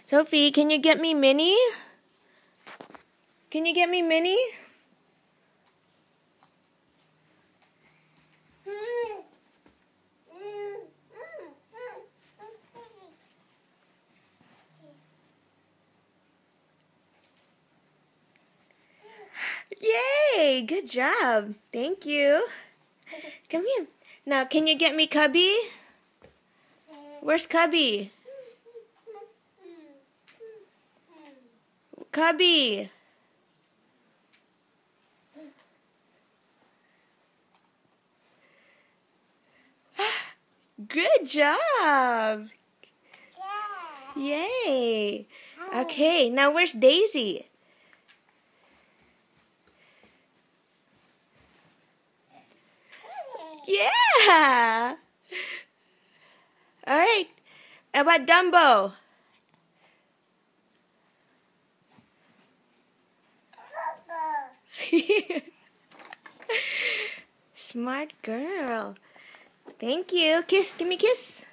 Sophie, can you get me Minnie? Can you get me Minnie? Yay! Good job. Thank you. Come here. Now, can you get me Cubby? Where's Cubby? Cubby. Good job. Yay. Okay, now where's Daisy? Yeah. All right. How about Dumbo? Smart girl. Thank you. Kiss. Give me a kiss.